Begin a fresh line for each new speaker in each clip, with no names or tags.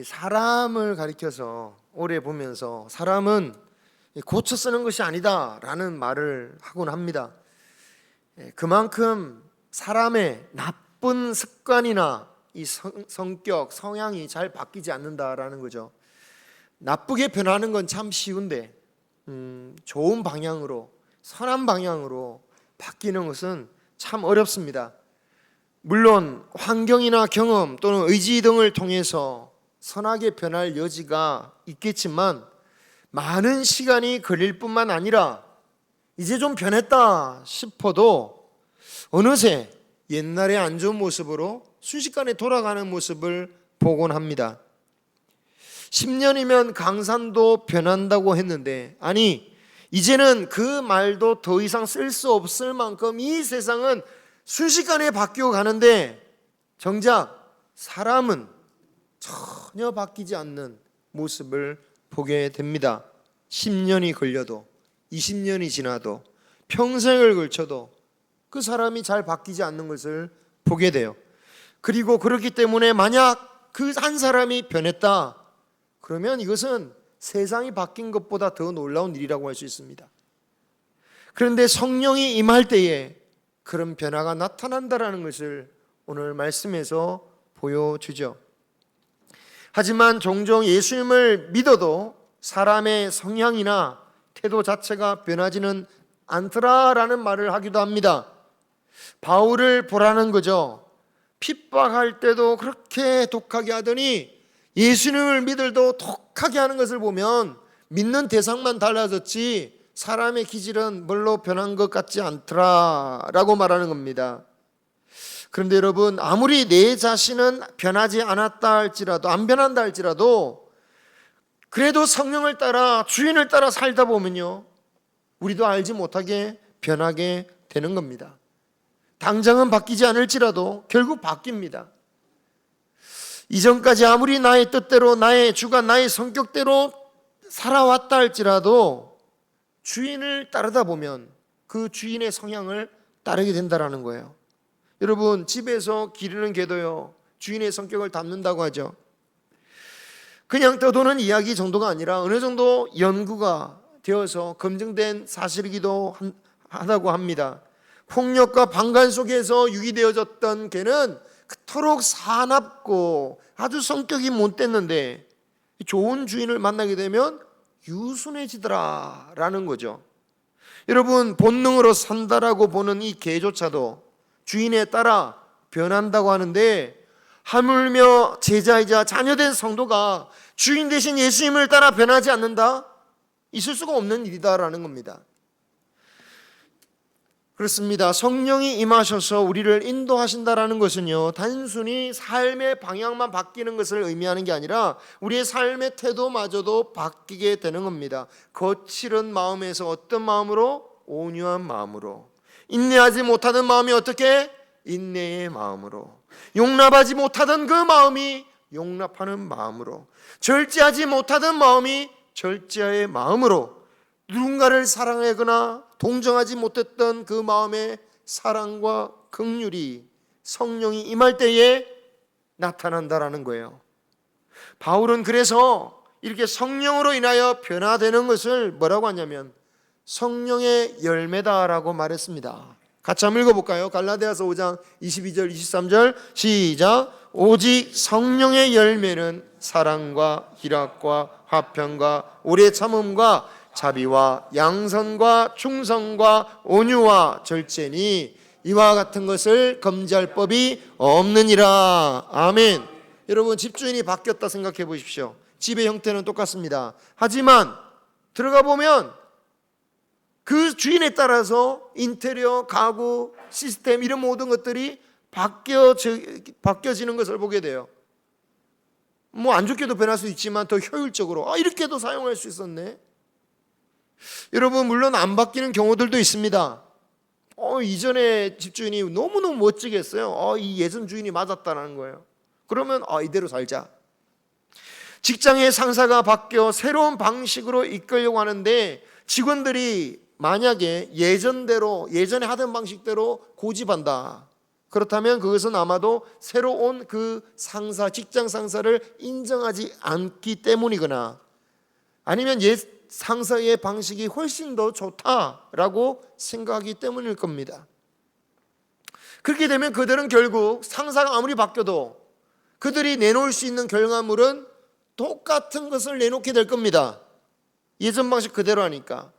사람을 가리켜서 오래 보면서 사람은 고쳐 쓰는 것이 아니다라는 말을 하곤 합니다. 그만큼 사람의 나쁜 습관이나 이 성격, 성향이 잘 바뀌지 않는다라는 거죠. 나쁘게 변하는 건 참 쉬운데 좋은 방향으로, 선한 방향으로 바뀌는 것은 참 어렵습니다. 물론 환경이나 경험 또는 의지 등을 통해서 선하게 변할 여지가 있겠지만 많은 시간이 걸릴 뿐만 아니라 이제 좀 변했다 싶어도 어느새 옛날의 안 좋은 모습으로 순식간에 돌아가는 모습을 보곤 합니다. 10년이면 강산도 변한다고 했는데, 아니 이제는 그 말도 더 이상 쓸 수 없을 만큼 이 세상은 순식간에 바뀌어 가는데 정작 사람은 전혀 바뀌지 않는 모습을 보게 됩니다. 10년이 걸려도 20년이 지나도 평생을 걸쳐도 그 사람이 잘 바뀌지 않는 것을 보게 돼요. 그리고 그렇기 때문에 만약 그 한 사람이 변했다 그러면 이것은 세상이 바뀐 것보다 더 놀라운 일이라고 할 수 있습니다. 그런데 성령이 임할 때에 그런 변화가 나타난다라는 것을 오늘 말씀에서 보여주죠. 하지만 종종 예수님을 믿어도 사람의 성향이나 태도 자체가 변하지는 않더라라는 말을 하기도 합니다. 바울을 보라는 거죠. 핍박할 때도 그렇게 독하게 하더니 예수님을 믿을도 독하게 하는 것을 보면 믿는 대상만 달라졌지 사람의 기질은 별로 변한 것 같지 않더라라고 말하는 겁니다. 그런데 여러분, 아무리 내 자신은 변하지 않았다 할지라도, 안 변한다 할지라도 그래도 성령을 따라, 주인을 따라 살다 보면요, 우리도 알지 못하게 변하게 되는 겁니다. 당장은 바뀌지 않을지라도 결국 바뀝니다. 이전까지 아무리 나의 뜻대로, 나의 주가 나의 성격대로 살아왔다 할지라도 주인을 따르다 보면 그 주인의 성향을 따르게 된다는 거예요. 여러분, 집에서 기르는 개도요, 주인의 성격을 닮는다고 하죠. 그냥 떠도는 이야기 정도가 아니라 어느 정도 연구가 되어서 검증된 사실이기도 하다고 합니다. 폭력과 방관 속에서 유기되어졌던 개는 그토록 사납고 아주 성격이 못됐는데 좋은 주인을 만나게 되면 유순해지더라라는 거죠. 여러분, 본능으로 산다라고 보는 이 개조차도 주인에 따라 변한다고 하는데, 하물며 제자이자 자녀된 성도가 주인 대신 예수님을 따라 변하지 않는다? 있을 수가 없는 일이다라는 겁니다. 그렇습니다. 성령이 임하셔서 우리를 인도하신다라는 것은요, 단순히 삶의 방향만 바뀌는 것을 의미하는 게 아니라 우리의 삶의 태도마저도 바뀌게 되는 겁니다. 거칠은 마음에서 어떤 마음으로? 온유한 마음으로. 인내하지 못하는 마음이 어떻게? 인내의 마음으로. 용납하지 못하던 그 마음이 용납하는 마음으로. 절제하지 못하던 마음이 절제의 마음으로. 누군가를 사랑하거나 동정하지 못했던 그 마음의 사랑과 긍휼이 성령이 임할 때에 나타난다라는 거예요. 바울은 그래서 이렇게 성령으로 인하여 변화되는 것을 뭐라고 하냐면 성령의 열매다라고 말했습니다. 같이 한번 읽어볼까요? 갈라디아서 5장 22절 23절 시작. 오직 성령의 열매는 사랑과 희락과 화평과 오래 참음과 자비와 양선과 충성과 온유와 절제니 이와 같은 것을 금지할 법이 없느니라. 아멘. 여러분, 집주인이 바뀌었다 생각해 보십시오. 집의 형태는 똑같습니다. 하지만 들어가 보면 그 주인에 따라서 인테리어, 가구, 시스템 이런 모든 것들이 바뀌어지는 것을 보게 돼요. 뭐 안 좋게도 변할 수 있지만 더 효율적으로 이렇게도 사용할 수 있었네. 여러분, 물론 안 바뀌는 경우들도 있습니다. 이전에 집주인이 너무너무 멋지게 했어요. 이 예전 주인이 맞았다는 거예요. 그러면 이대로 살자. 직장의 상사가 바뀌어 새로운 방식으로 이끌려고 하는데 직원들이 만약에 예전에 하던 방식대로 고집한다. 그렇다면 그것은 아마도 새로 온 그 상사, 직장 상사를 인정하지 않기 때문이거나 아니면 옛 상사의 방식이 훨씬 더 좋다라고 생각하기 때문일 겁니다. 그렇게 되면 그들은 결국 상사가 아무리 바뀌어도 그들이 내놓을 수 있는 결과물은 똑같은 것을 내놓게 될 겁니다. 예전 방식 그대로 하니까.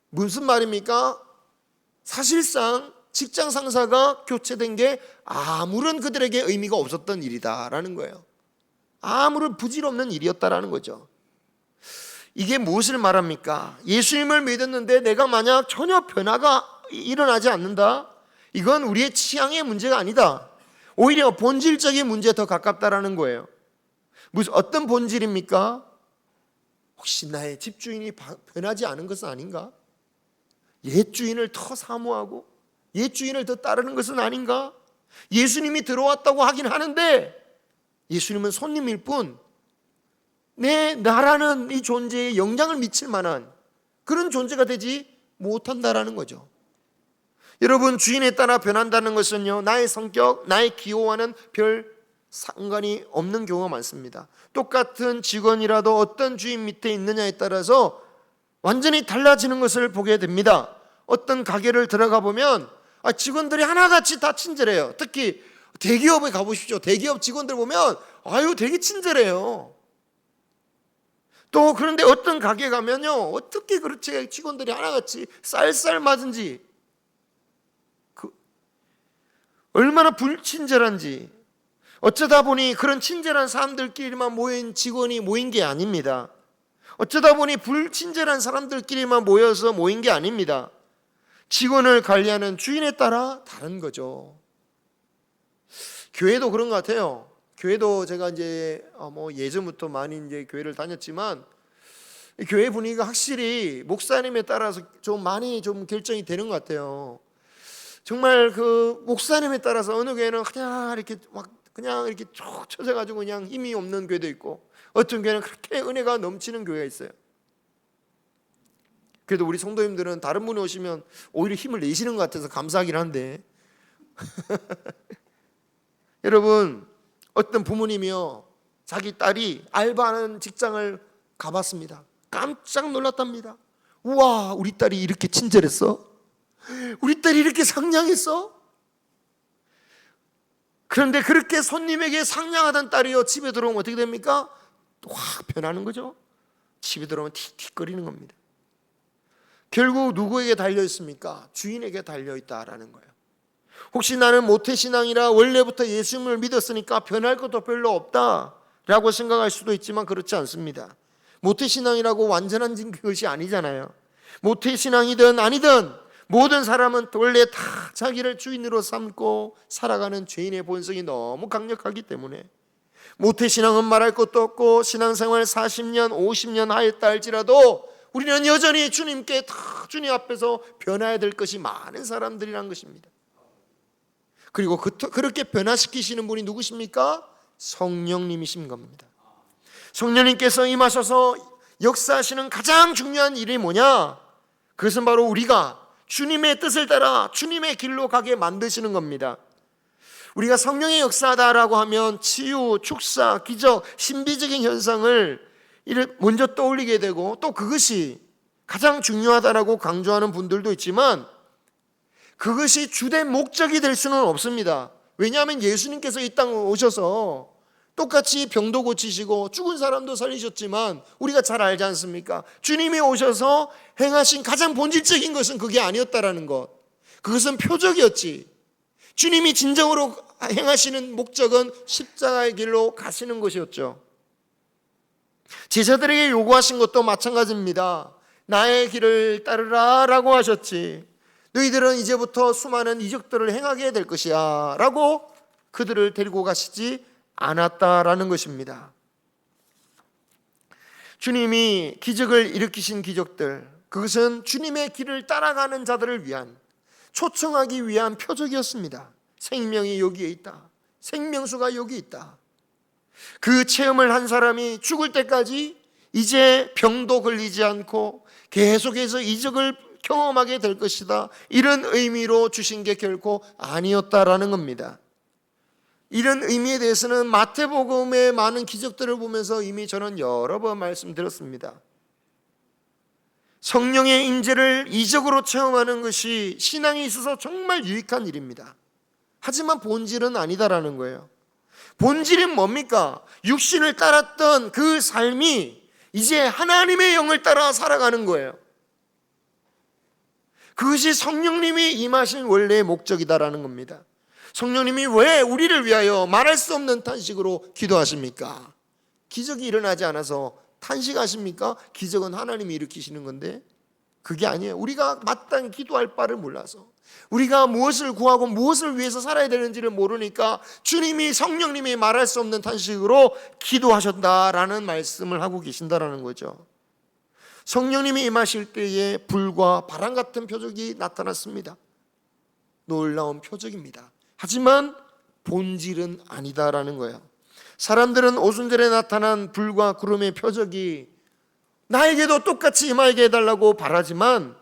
무슨 말입니까? 사실상 직장 상사가 교체된 게 아무런 그들에게 의미가 없었던 일이다라는 거예요. 아무런 부질없는 일이었다라는 거죠. 이게 무엇을 말합니까? 예수님을 믿었는데 내가 만약 전혀 변화가 일어나지 않는다? 이건 우리의 취향의 문제가 아니다. 오히려 본질적인 문제에 더 가깝다라는 거예요. 어떤 본질입니까? 혹시 나의 집주인이 변하지 않은 것은 아닌가? 옛 주인을 더 사모하고 옛 주인을 더 따르는 것은 아닌가? 예수님이 들어왔다고 하긴 하는데 예수님은 손님일 뿐 나라는 이 존재에 영향을 미칠 만한 그런 존재가 되지 못한다라는 거죠. 여러분, 주인에 따라 변한다는 것은요, 나의 성격, 나의 기호와는 별 상관이 없는 경우가 많습니다. 똑같은 직원이라도 어떤 주인 밑에 있느냐에 따라서 완전히 달라지는 것을 보게 됩니다. 어떤 가게를 들어가 보면 직원들이 하나같이 다 친절해요. 특히 대기업에 가보십시오. 대기업 직원들 보면 되게 친절해요. 또 그런데 어떤 가게 가면요, 어떻게 그렇게 직원들이 하나같이 쌀쌀맞은지, 얼마나 불친절한지. 어쩌다 보니 그런 친절한 사람들끼리만 모인 직원이 모인 게 아닙니다. 어쩌다 보니 불친절한 사람들끼리만 모여서 모인 게 아닙니다. 직원을 관리하는 주인에 따라 다른 거죠. 교회도 그런 것 같아요. 교회도 제가 이제 예전부터 많이 이제 교회를 다녔지만 교회 분위기가 확실히 목사님에 따라서 좀 많이 좀 결정이 되는 것 같아요. 정말 그 목사님에 따라서 어느 교회는 그냥 이렇게 쭉 쳐져가지고 그냥 힘이 없는 교회도 있고, 어떤 교회는 그렇게 은혜가 넘치는 교회가 있어요. 그래도 우리 성도님들은 다른 분이 오시면 오히려 힘을 내시는 것 같아서 감사하긴 한데 여러분, 어떤 부모님이요, 자기 딸이 알바하는 직장을 가봤습니다. 깜짝 놀랐답니다. 우와, 우리 딸이 이렇게 친절했어? 우리 딸이 이렇게 상냥했어? 그런데 그렇게 손님에게 상냥하던 딸이요, 집에 들어오면 어떻게 됩니까? 확 변하는 거죠. 집에 들어오면 틱틱거리는 겁니다. 결국 누구에게 달려있습니까? 주인에게 달려있다라는 거예요. 혹시 나는 모태신앙이라 원래부터 예수님을 믿었으니까 변할 것도 별로 없다라고 생각할 수도 있지만 그렇지 않습니다. 모태신앙이라고 완전한 것이 아니잖아요. 모태신앙이든 아니든 모든 사람은 원래 다 자기를 주인으로 삼고 살아가는 죄인의 본성이 너무 강력하기 때문에 모태신앙은 말할 것도 없고 신앙생활 40년 50년 하였다 할지라도 우리는 여전히 주님께 다 주님 앞에서 변화해야 될 것이 많은 사람들이란 것입니다. 그리고 그렇게 변화시키시는 분이 누구십니까? 성령님이신 겁니다. 성령님께서 임하셔서 역사하시는 가장 중요한 일이 뭐냐? 그것은 바로 우리가 주님의 뜻을 따라 주님의 길로 가게 만드시는 겁니다. 우리가 성령의 역사다라고 하면 치유, 축사, 기적, 신비적인 현상을 먼저 떠올리게 되고, 또 그것이 가장 중요하다라고 강조하는 분들도 있지만 그것이 주된 목적이 될 수는 없습니다. 왜냐하면 예수님께서 이 땅에 오셔서 똑같이 병도 고치시고 죽은 사람도 살리셨지만 우리가 잘 알지 않습니까? 주님이 오셔서 행하신 가장 본질적인 것은 그게 아니었다라는 것. 그것은 표적이었지. 주님이 진정으로 행하시는 목적은 십자가의 길로 가시는 것이었죠. 제자들에게 요구하신 것도 마찬가지입니다. 나의 길을 따르라 라고 하셨지, 너희들은 이제부터 수많은 이적들을 행하게 될 것이야 라고 그들을 데리고 가시지 않았다라는 것입니다. 주님이 기적을 일으키신 기적들, 그것은 주님의 길을 따라가는 자들을 위한, 초청하기 위한 표적이었습니다. 생명이 여기에 있다, 생명수가 여기 있다. 그 체험을 한 사람이 죽을 때까지 이제 병도 걸리지 않고 계속해서 이적을 경험하게 될 것이다, 이런 의미로 주신 게 결코 아니었다라는 겁니다. 이런 의미에 대해서는 마태복음의 많은 기적들을 보면서 이미 저는 여러 번 말씀드렸습니다. 성령의 임재를 이적으로 체험하는 것이 신앙에 있어서 정말 유익한 일입니다. 하지만 본질은 아니다라는 거예요. 본질은 뭡니까? 육신을 따랐던 그 삶이 이제 하나님의 영을 따라 살아가는 거예요. 그것이 성령님이 임하신 원래의 목적이다라는 겁니다. 성령님이 왜 우리를 위하여 말할 수 없는 탄식으로 기도하십니까? 기적이 일어나지 않아서 탄식하십니까? 기적은 하나님이 일으키시는 건데 그게 아니에요. 우리가 마땅히 기도할 바를 몰라서, 우리가 무엇을 구하고 무엇을 위해서 살아야 되는지를 모르니까 주님이, 성령님이 말할 수 없는 탄식으로 기도하셨다라는 말씀을 하고 계신다라는 거죠. 성령님이 임하실 때에 불과 바람 같은 표적이 나타났습니다. 놀라운 표적입니다. 하지만 본질은 아니다라는 거예요. 사람들은 오순절에 나타난 불과 구름의 표적이 나에게도 똑같이 임하게 해달라고 바라지만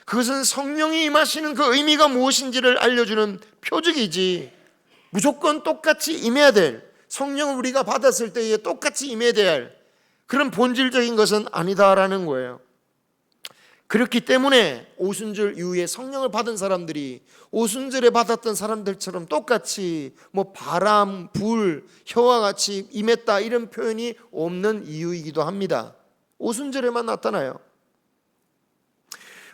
그것은 성령이 임하시는 그 의미가 무엇인지를 알려주는 표적이지, 무조건 똑같이 임해야 될, 성령을 우리가 받았을 때에 똑같이 임해야 될 그런 본질적인 것은 아니다라는 거예요. 그렇기 때문에 오순절 이후에 성령을 받은 사람들이 오순절에 받았던 사람들처럼 똑같이 바람, 불, 혀와 같이 임했다 이런 표현이 없는 이유이기도 합니다. 오순절에만 나타나요.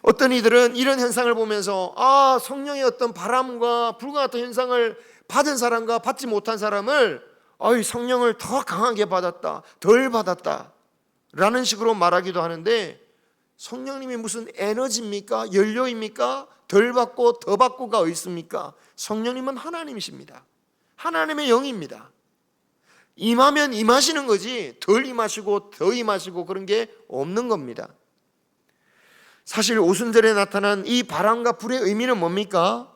어떤 이들은 이런 현상을 보면서 성령의 어떤 바람과 불과 같은 현상을 받은 사람과 받지 못한 사람을 성령을 더 강하게 받았다, 덜 받았다 라는 식으로 말하기도 하는데, 성령님이 무슨 에너지입니까? 연료입니까? 덜 받고 더 받고가 어디 있습니까? 성령님은 하나님이십니다. 하나님의 영입니다. 임하면 임하시는 거지 덜 임하시고 더 임하시고 그런 게 없는 겁니다. 사실 오순절에 나타난 이 바람과 불의 의미는 뭡니까?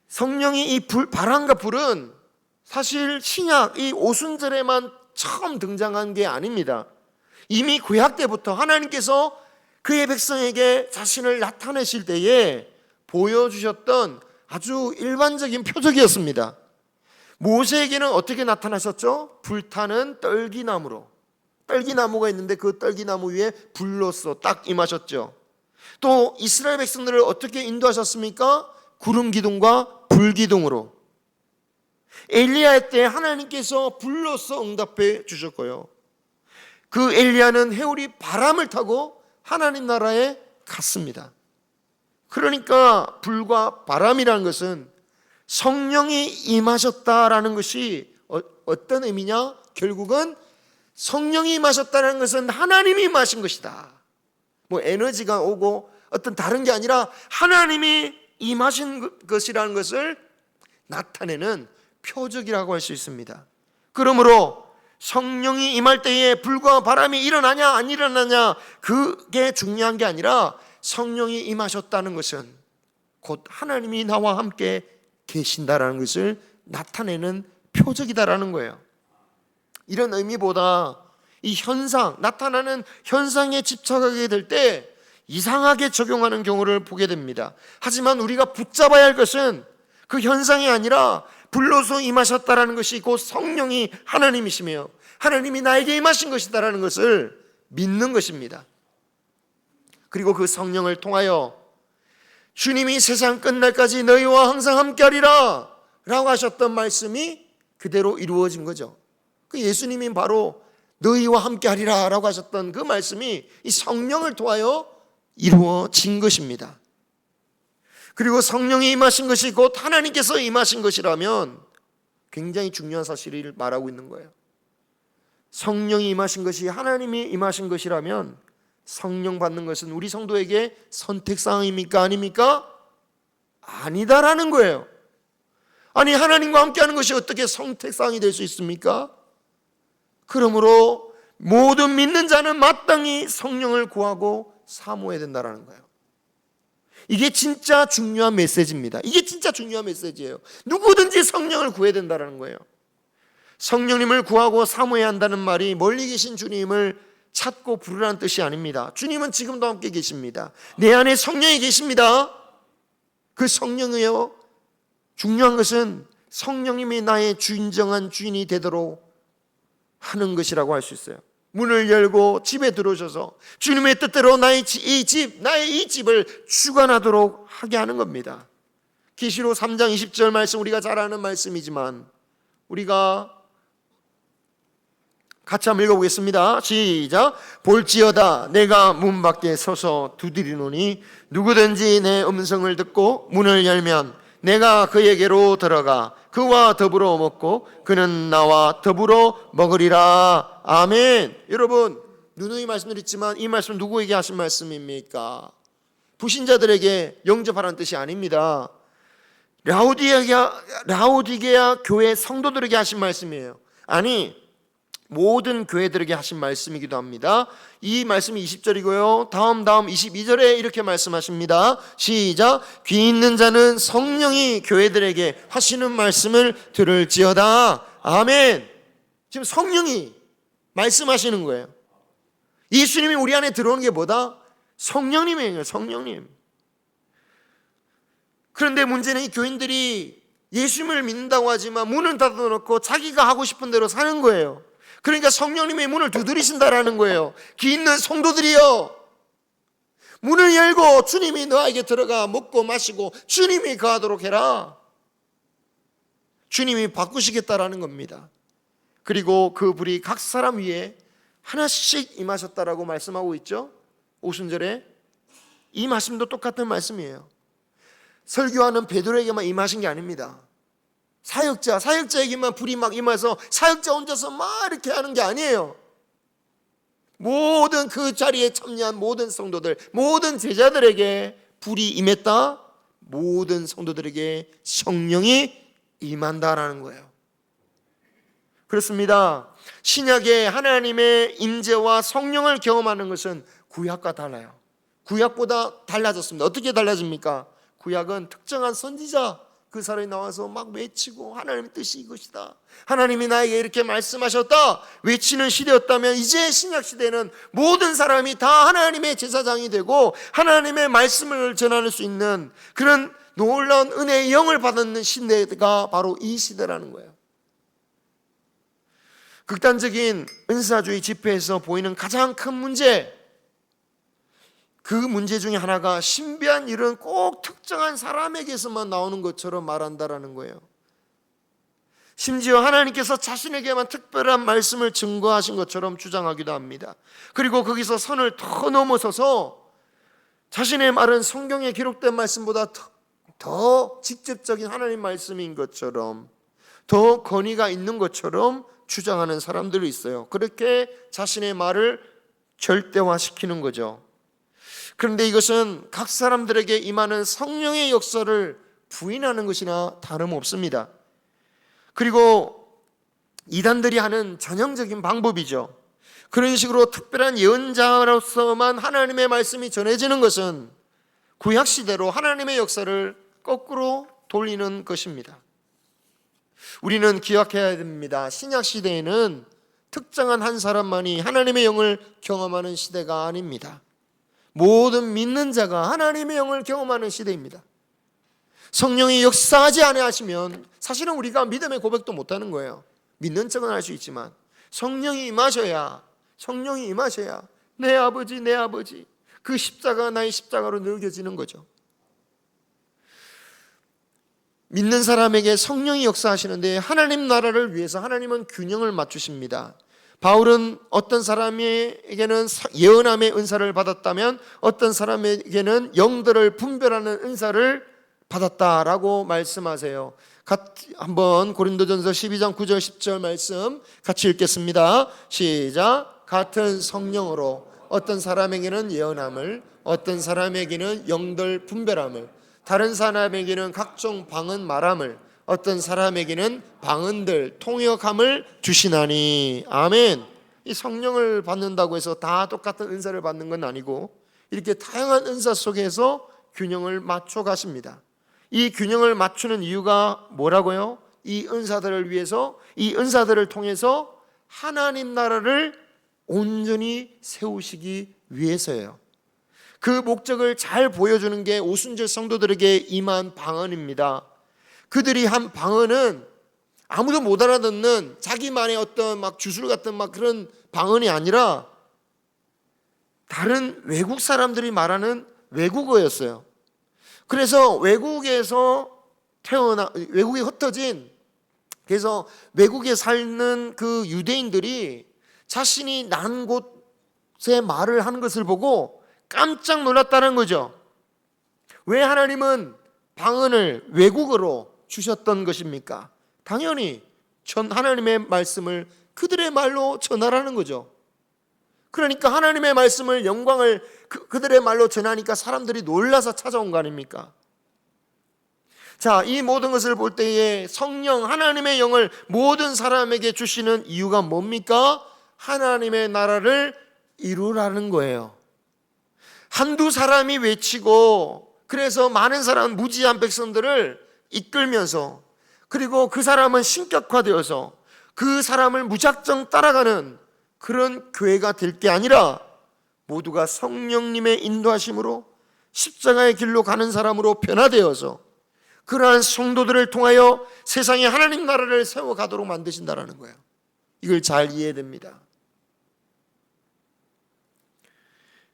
성령이 이 바람과 불은 사실 신약 이 오순절에만 처음 등장한 게 아닙니다. 이미 구약 때부터 하나님께서 그의 백성에게 자신을 나타내실 때에 보여주셨던 아주 일반적인 표적이었습니다. 모세에게는 어떻게 나타나셨죠? 불타는 떨기나무로, 떨기나무가 있는데 그 떨기나무 위에 불로써 딱 임하셨죠. 또 이스라엘 백성들을 어떻게 인도하셨습니까? 구름 기둥과 불 기둥으로. 엘리야 때 하나님께서 불로써 응답해 주셨고요. 그 엘리야는 해오리 바람을 타고 하나님 나라에 갔습니다. 그러니까 불과 바람이라는 것은 성령이 임하셨다라는 것이 어떤 의미냐? 결국은 성령이 임하셨다는 것은 하나님이 임하신 것이다. 뭐 에너지가 오고 어떤 다른 게 아니라 하나님이 임하신 것이라는 것을 나타내는 표적이라고 할 수 있습니다. 그러므로 성령이 임할 때에 불과 바람이 일어나냐 안 일어나냐 그게 중요한 게 아니라 성령이 임하셨다는 것은 곧 하나님이 나와 함께 계신다라는 것을 나타내는 표적이다라는 거예요. 이런 의미보다 이 현상, 나타나는 현상에 집착하게 될 때 이상하게 적용하는 경우를 보게 됩니다. 하지만 우리가 붙잡아야 할 것은 그 현상이 아니라 불로서 임하셨다라는 것이 곧 성령이 하나님이시며 하나님이 나에게 임하신 것이다라는 것을 믿는 것입니다. 그리고 그 성령을 통하여 주님이 세상 끝날까지 너희와 항상 함께하리라 라고 하셨던 말씀이 그대로 이루어진 거죠. 그 예수님이 바로 너희와 함께하리라 라고 하셨던 그 말씀이 이 성령을 통하여 이루어진 것입니다. 그리고 성령이 임하신 것이 곧 하나님께서 임하신 것이라면 굉장히 중요한 사실을 말하고 있는 거예요. 성령이 임하신 것이 하나님이 임하신 것이라면 성령 받는 것은 우리 성도에게 선택사항입니까? 아닙니까? 아니다라는 거예요. 아니 하나님과 함께하는 것이 어떻게 선택사항이 될 수 있습니까? 그러므로 모든 믿는 자는 마땅히 성령을 구하고 사모해야 된다는 거예요. 이게 진짜 중요한 메시지입니다. 이게 진짜 중요한 메시지예요. 누구든지 성령을 구해야 된다는 거예요. 성령님을 구하고 사모해야 한다는 말이 멀리 계신 주님을 찾고 부르라는 뜻이 아닙니다. 주님은 지금도 함께 계십니다. 내 안에 성령이 계십니다. 그 성령이요, 중요한 것은 성령님이 나의 진정한 주인이 되도록 하는 것이라고 할 수 있어요. 문을 열고 집에 들어오셔서 주님의 뜻대로 나의 이 집을 주관하도록 하게 하는 겁니다. 계시록 3장 20절 말씀 우리가 잘 아는 말씀이지만 우리가 같이 한번 읽어보겠습니다. 시작. 볼지어다 내가 문 밖에 서서 두드리노니 누구든지 내 음성을 듣고 문을 열면 내가 그에게로 들어가 그와 더불어 먹고 그는 나와 더불어 먹으리라. 아멘. 여러분 누누이 말씀드렸지만 이 말씀 누구에게 하신 말씀입니까? 불신자들에게 영접하라는 뜻이 아닙니다. 라오디게아 교회 성도들에게 하신 말씀이에요. 아니 모든 교회들에게 하신 말씀이기도 합니다. 이 말씀이 20절이고요. 다음 22절에 이렇게 말씀하십니다. 시작. 귀 있는 자는 성령이 교회들에게 하시는 말씀을 들을지어다. 아멘. 지금 성령이 말씀하시는 거예요. 예수님이 우리 안에 들어오는 게 뭐다? 성령님이에요. 성령님. 그런데 문제는 이 교인들이 예수님을 믿는다고 하지만 문은 닫아놓고 자기가 하고 싶은 대로 사는 거예요. 그러니까 성령님의 문을 두드리신다라는 거예요. 귀 있는 성도들이요, 문을 열고 주님이 너에게 들어가 먹고 마시고 주님이 거하도록 해라. 주님이 바꾸시겠다라는 겁니다. 그리고 그 불이 각 사람 위에 하나씩 임하셨다라고 말씀하고 있죠. 오순절에 이 말씀도 똑같은 말씀이에요. 설교하는 베드로에게만 임하신 게 아닙니다. 사역자에게만 불이 막 임해서 사역자 혼자서 막 이렇게 하는 게 아니에요. 모든 그 자리에 참여한 모든 성도들, 모든 제자들에게 불이 임했다. 모든 성도들에게 성령이 임한다라는 거예요. 그렇습니다. 신약의 하나님의 임재와 성령을 경험하는 것은 구약과 달라요. 구약보다 달라졌습니다. 어떻게 달라집니까? 구약은 특정한 선지자, 그 사람이 나와서 막 외치고 하나님의 뜻이 이것이다, 하나님이 나에게 이렇게 말씀하셨다 외치는 시대였다면, 이제 신약 시대는 모든 사람이 다 하나님의 제사장이 되고 하나님의 말씀을 전할 수 있는 그런 놀라운 은혜의 영을 받는 시대가 바로 이 시대라는 거예요. 극단적인 은사주의 집회에서 보이는 가장 큰 문제, 그 문제 중에 하나가 신비한 일은 꼭 특정한 사람에게서만 나오는 것처럼 말한다라는 거예요. 심지어 하나님께서 자신에게만 특별한 말씀을 증거하신 것처럼 주장하기도 합니다. 그리고 거기서 선을 더 넘어서서 자신의 말은 성경에 기록된 말씀보다 더 직접적인 하나님 말씀인 것처럼, 더 권위가 있는 것처럼 주장하는 사람들이 있어요. 그렇게 자신의 말을 절대화시키는 거죠. 그런데 이것은 각 사람들에게 임하는 성령의 역사를 부인하는 것이나 다름없습니다. 그리고 이단들이 하는 전형적인 방법이죠. 그런 식으로 특별한 예언자로서만 하나님의 말씀이 전해지는 것은 구약시대로 하나님의 역사를 거꾸로 돌리는 것입니다. 우리는 기억해야 됩니다. 신약시대에는 특정한 한 사람만이 하나님의 영을 경험하는 시대가 아닙니다. 모든 믿는 자가 하나님의 영을 경험하는 시대입니다. 성령이 역사하지 아니하시면 사실은 우리가 믿음의 고백도 못하는 거예요. 믿는 척은 할 수 있지만 성령이 임하셔야 내 아버지 그 십자가 나의 십자가로 느껴지는 거죠. 믿는 사람에게 성령이 역사하시는데 하나님 나라를 위해서 하나님은 균형을 맞추십니다. 바울은 어떤 사람에게는 예언함의 은사를 받았다면 어떤 사람에게는 영들을 분별하는 은사를 받았다라고 말씀하세요. 한번 고린도전서 12장 9절 10절 말씀 같이 읽겠습니다. 시작. 같은 성령으로 어떤 사람에게는 예언함을, 어떤 사람에게는 영들 분별함을, 다른 사람에게는 각종 방언 말함을, 어떤 사람에게는 방언들 통역함을 주시나니. 아멘. 이 성령을 받는다고 해서 다 똑같은 은사를 받는 건 아니고 이렇게 다양한 은사 속에서 균형을 맞춰 가십니다. 이 균형을 맞추는 이유가 뭐라고요? 이 은사들을 위해서, 이 은사들을 통해서 하나님 나라를 온전히 세우시기 위해서예요. 그 목적을 잘 보여주는 게 오순절 성도들에게 임한 방언입니다. 그들이 한 방언은 아무도 못 알아듣는 자기만의 어떤 막 주술 같은 막 그런 방언이 아니라 다른 외국 사람들이 말하는 외국어였어요. 그래서 외국에 흩어진, 그래서 외국에 사는 그 유대인들이 자신이 난 곳에 말을 하는 것을 보고 깜짝 놀랐다는 거죠. 왜 하나님은 방언을 외국어로 주셨던 것입니까? 당연히 하나님의 말씀을 그들의 말로 전하라는 거죠. 그러니까 하나님의 말씀을, 영광을 그들의 말로 전하니까 사람들이 놀라서 찾아온 거 아닙니까? 자, 이 모든 것을 볼 때에 성령, 하나님의 영을 모든 사람에게 주시는 이유가 뭡니까? 하나님의 나라를 이루라는 거예요. 한두 사람이 외치고 그래서 많은 사람, 무지한 백성들을 이끌면서, 그리고 그 사람은 신격화되어서 그 사람을 무작정 따라가는 그런 교회가 될 게 아니라 모두가 성령님의 인도하심으로 십자가의 길로 가는 사람으로 변화되어서 그러한 성도들을 통하여 세상에 하나님 나라를 세워가도록 만드신다는 거예요. 이걸 잘 이해해야 됩니다.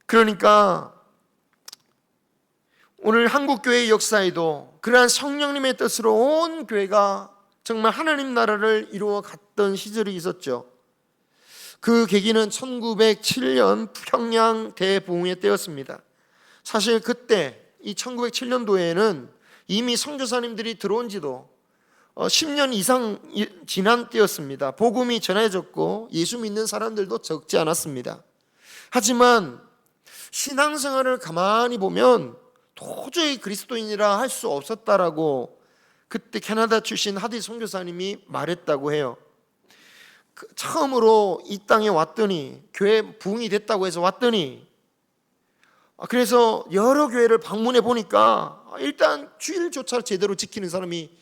그러니까 오늘 한국교회의 역사에도 그러한 성령님의 뜻으로 온 교회가 정말 하나님 나라를 이루어 갔던 시절이 있었죠. 그 계기는 1907년 평양 대부흥회 때였습니다. 사실 그때 이 1907년도에는 이미 선교사님들이 들어온 지도 10년 이상 지난 때였습니다. 복음이 전해졌고 예수 믿는 사람들도 적지 않았습니다. 하지만 신앙생활을 가만히 보면 도저히 그리스도인이라 할 수 없었다라고 그때 캐나다 출신 하디 선교사님이 말했다고 해요. 처음으로 이 땅에 왔더니, 교회 부흥이 됐다고 해서 왔더니, 그래서 여러 교회를 방문해 보니까 일단 주일조차 제대로 지키는 사람이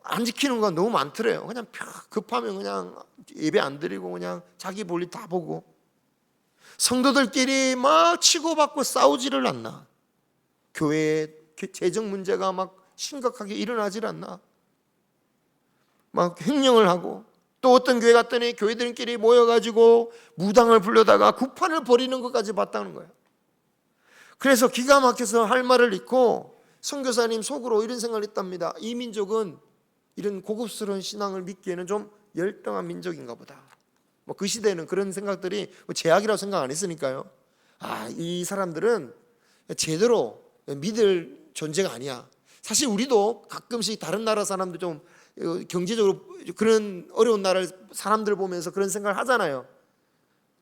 안 지키는 건 너무 많더래요. 그냥 급하면 그냥 예배 안 드리고 그냥 자기 볼일 다 보고, 성도들끼리 막 치고받고 싸우지를 않나, 교회에 재정 문제가 막 심각하게 일어나질 않나, 막 횡령을 하고, 또 어떤 교회 갔더니 교회들끼리 모여가지고 무당을 불러다가 구판을 벌이는 것까지 봤다는 거예요. 그래서 기가 막혀서 할 말을 잃고 선교사님 속으로 이런 생각을 했답니다. 이 민족은 이런 고급스러운 신앙을 믿기에는 좀 열등한 민족인가 보다. 뭐 그 시대에는 그런 생각들이 제약이라고 생각 안 했으니까요. 이 사람들은 제대로 믿을 존재가 아니야. 사실 우리도 가끔씩 다른 나라 사람들 좀 경제적으로 그런 어려운 나라 사람들 보면서 그런 생각을 하잖아요.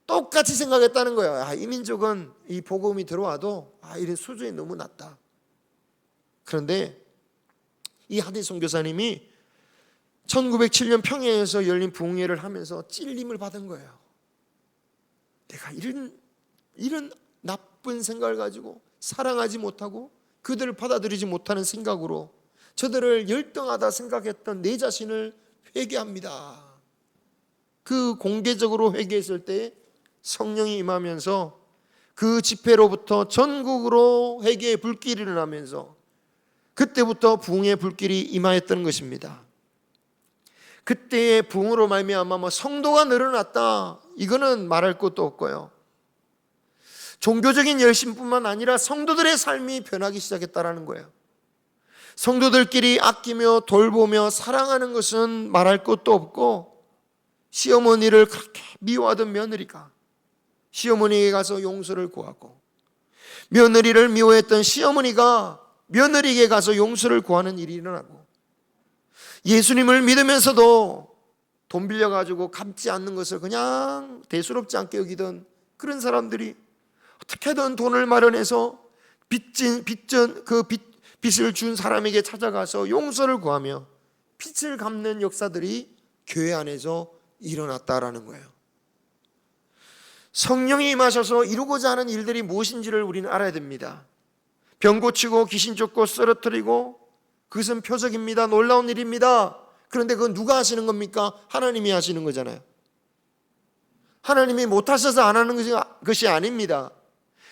똑같이 생각했다는 거예요. 이 민족은 이 복음이 들어와도 이런 수준이 너무 낮다. 그런데 이 하디 선교사님이 1907년 평양에서 열린 부흥회를 하면서 찔림을 받은 거예요. 내가 이런 나쁜 생각을 가지고 사랑하지 못하고 그들을 받아들이지 못하는 생각으로 저들을 열등하다 생각했던 내 자신을 회개합니다. 그 공개적으로 회개했을 때 성령이 임하면서 그 집회로부터 전국으로 회개의 불길이 일어나면서 그때부터 부흥의 불길이 임하였던 것입니다. 그때의 부흥으로 말미암아 성도가 늘어났다, 이거는 말할 것도 없고요. 종교적인 열심뿐만 아니라 성도들의 삶이 변하기 시작했다라는 거예요. 성도들끼리 아끼며 돌보며 사랑하는 것은 말할 것도 없고, 시어머니를 그렇게 미워하던 며느리가 시어머니에게 가서 용서를 구하고, 며느리를 미워했던 시어머니가 며느리에게 가서 용서를 구하는 일이 일어나고, 예수님을 믿으면서도 돈 빌려가지고 갚지 않는 것을 그냥 대수롭지 않게 여기던 그런 사람들이 어떻게든 돈을 마련해서 빚을 준 사람에게 찾아가서 용서를 구하며 빚을 갚는 역사들이 교회 안에서 일어났다라는 거예요. 성령이 임하셔서 이루고자 하는 일들이 무엇인지를 우리는 알아야 됩니다. 병 고치고 귀신 쫓고 쓰러뜨리고, 그것은 표적입니다. 놀라운 일입니다. 그런데 그건 누가 하시는 겁니까? 하나님이 하시는 거잖아요. 하나님이 못하셔서 안 하는 것이 아닙니다.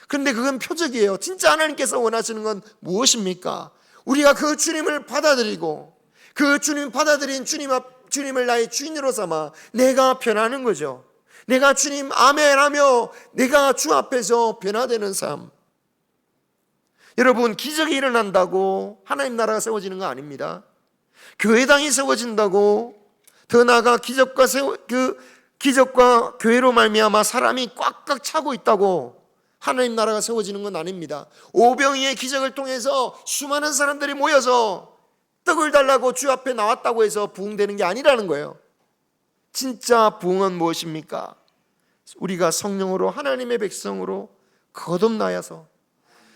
그런데 그건 표적이에요. 진짜 하나님께서 원하시는 건 무엇입니까? 우리가 그 주님을 받아들이고 그 주님 받아들인 주님을 나의 주인으로 삼아 내가 변하는 거죠. 내가 주님 아멘 하며 내가 주 앞에서 변화되는 삶. 여러분, 기적이 일어난다고 하나님 나라가 세워지는 거 아닙니다. 교회당이 세워진다고, 더 나아가 기적과 교회로 말미암아 사람이 꽉꽉 차고 있다고 하나님 나라가 세워지는 건 아닙니다. 오병이의 기적을 통해서 수많은 사람들이 모여서 떡을 달라고 주 앞에 나왔다고 해서 부흥되는 게 아니라는 거예요. 진짜 부흥은 무엇입니까? 우리가 성령으로 하나님의 백성으로 거듭나여서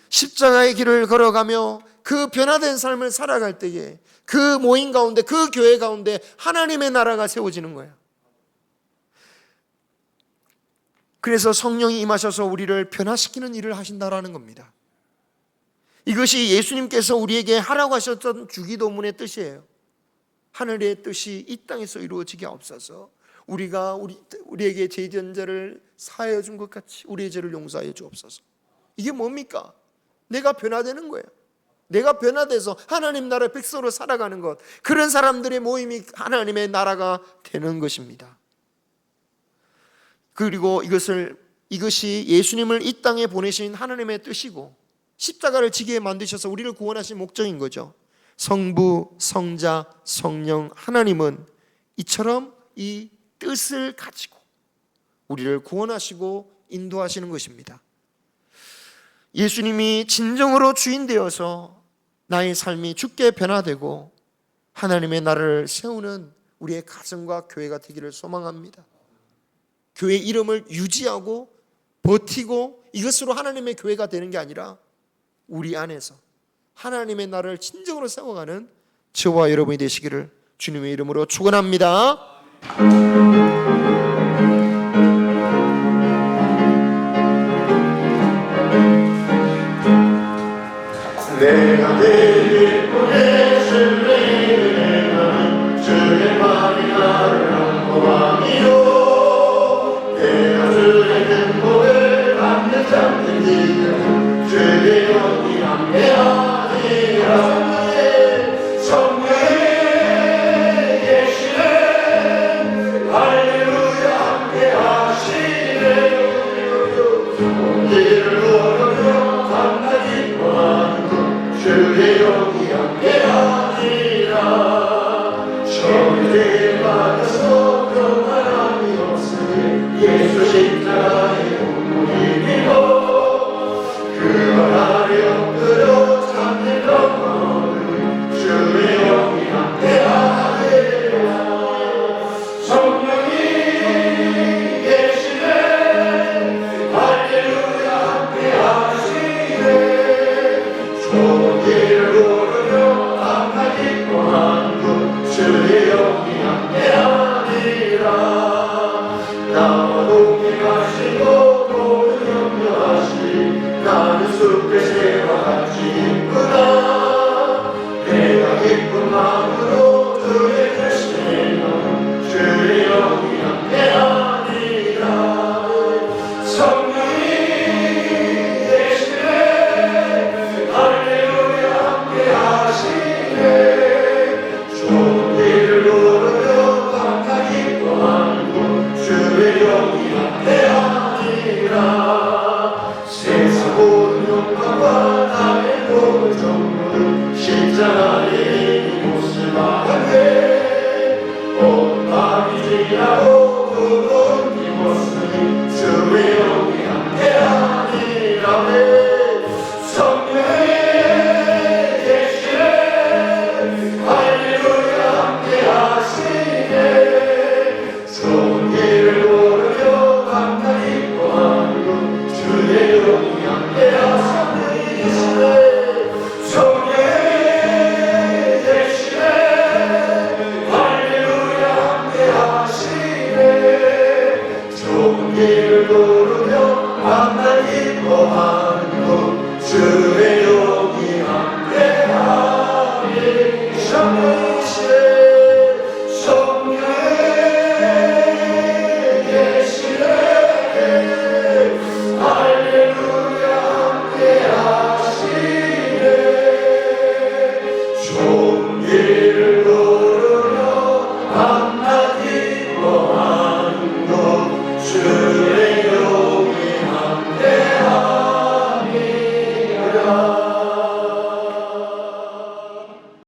십자가의 길을 걸어가며 그 변화된 삶을 살아갈 때에 그 모임 가운데, 그 교회 가운데 하나님의 나라가 세워지는 거예요. 그래서 성령이 임하셔서 우리를 변화시키는 일을 하신다라는 겁니다. 이것이 예수님께서 우리에게 하라고 하셨던 주기도문의 뜻이에요. 하늘의 뜻이 이 땅에서 이루어지게 없어서 우리에게 죄 전제를 사하여 준 것 같이 우리의 죄를 용서하여 주옵소서. 이게 뭡니까? 내가 변화되는 거예요. 내가 변화돼서 하나님 나라의 백성으로 살아가는 것, 그런 사람들의 모임이 하나님의 나라가 되는 것입니다. 그리고 이것이 예수님을 이 땅에 보내신 하나님의 뜻이고 십자가를 지게 만드셔서 우리를 구원하신 목적인 거죠. 성부, 성자, 성령 하나님은 이처럼 이 뜻을 가지고 우리를 구원하시고 인도하시는 것입니다. 예수님이 진정으로 주인 되어서 나의 삶이 주께 변화되고 하나님의 나라를 세우는 우리의 가정과 교회가 되기를 소망합니다. 교회 이름을 유지하고 버티고 이것으로 하나님의 교회가 되는 게 아니라 우리 안에서 하나님의 나라를 진정으로 세워가는 저와 여러분이 되시기를 주님의 이름으로 축원합니다.
내가 내게 보내신 은혜는 주의 말이 나를 양보하니요. 내가 주의 행복을 받는 잡는 이는 주의 영이 함께하니라. 성령의 계시네 할렐루야 함께하시네. 온 길을